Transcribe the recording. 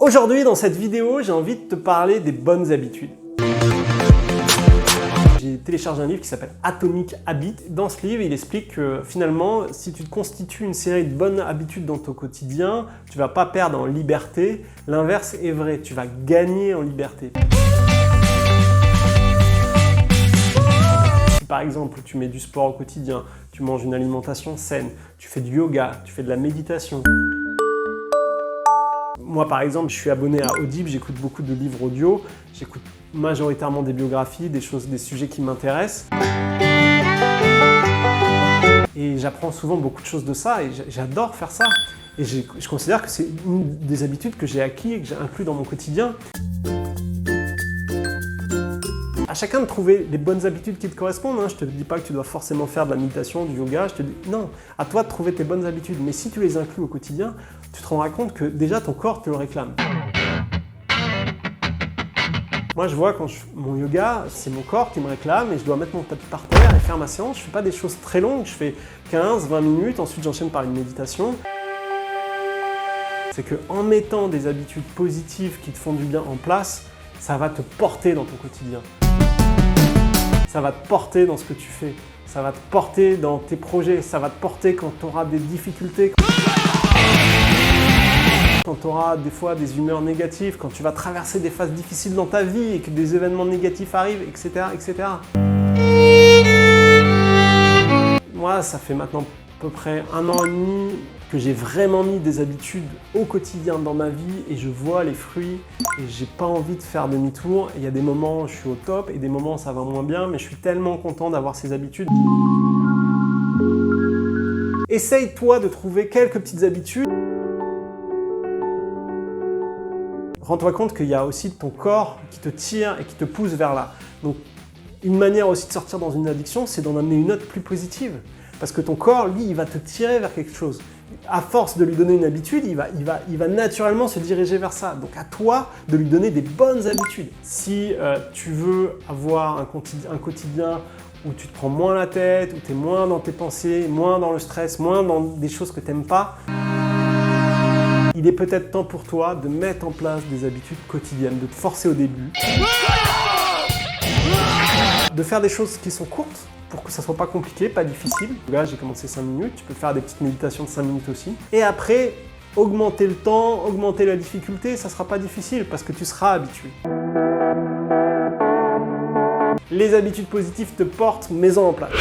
Aujourd'hui, dans cette vidéo, j'ai envie de te parler des bonnes habitudes. J'ai téléchargé un livre qui s'appelle Atomic Habits. Dans ce livre, il explique que finalement, si tu te constitues une série de bonnes habitudes dans ton quotidien, tu ne vas pas perdre en liberté. L'inverse est vrai, tu vas gagner en liberté. Si par exemple, tu mets du sport au quotidien, tu manges une alimentation saine, tu fais du yoga, tu fais de la méditation. Moi, par exemple, je suis abonné à Audible, j'écoute beaucoup de livres audio, j'écoute majoritairement des biographies, des sujets qui m'intéressent. Et j'apprends souvent beaucoup de choses de ça et j'adore faire ça. Et je considère que c'est une des habitudes que j'ai acquis et que j'ai inclus dans mon quotidien. À chacun de trouver les bonnes habitudes qui te correspondent. Je ne te dis pas que tu dois forcément faire de la méditation, du yoga. Je te dis non, à toi de trouver tes bonnes habitudes. Mais si tu les inclus au quotidien, tu te rendras compte que déjà ton corps te le réclame. Moi, je vois quand mon yoga, c'est mon corps qui me réclame et je dois mettre mon tapis par terre et faire ma séance. Je ne fais pas des choses très longues, je fais 15-20 minutes, ensuite j'enchaîne par une méditation. C'est qu'en mettant des habitudes positives qui te font du bien en place, ça va te porter dans ton quotidien. Ça va te porter dans ce que tu fais. Ça va te porter dans tes projets. Ça va te porter quand tu auras des difficultés. Quand tu auras des fois des humeurs négatives, quand tu vas traverser des phases difficiles dans ta vie et que des événements négatifs arrivent, etc., etc. Moi, ça fait maintenant à peu près 1 an et demi que j'ai vraiment mis des habitudes au quotidien dans ma vie et je vois les fruits et j'ai pas envie de faire demi-tour. Il y a des moments où je suis au top et des moments où ça va moins bien, mais je suis tellement content d'avoir ces habitudes. Essaye toi de trouver quelques petites habitudes. Rends-toi compte qu'il y a aussi ton corps qui te tire et qui te pousse vers là. Donc, une manière aussi de sortir dans une addiction, c'est d'en amener une autre plus positive. Parce que ton corps, lui, il va te tirer vers quelque chose. À force de lui donner une habitude, il va naturellement se diriger vers ça. Donc à toi de lui donner des bonnes habitudes. Si tu veux avoir un quotidien où tu te prends moins la tête, où tu es moins dans tes pensées, moins dans le stress, moins dans des choses que tu n'aimes pas, il est peut-être temps pour toi de mettre en place des habitudes quotidiennes, de te forcer au début, de faire des choses qui sont courtes, pour que ça soit pas compliqué, pas difficile. Là, j'ai commencé 5 minutes, tu peux faire des petites méditations de 5 minutes aussi. Et après, augmenter le temps, augmenter la difficulté, ça sera pas difficile parce que tu seras habitué. Les habitudes positives te portent, mets-en en place.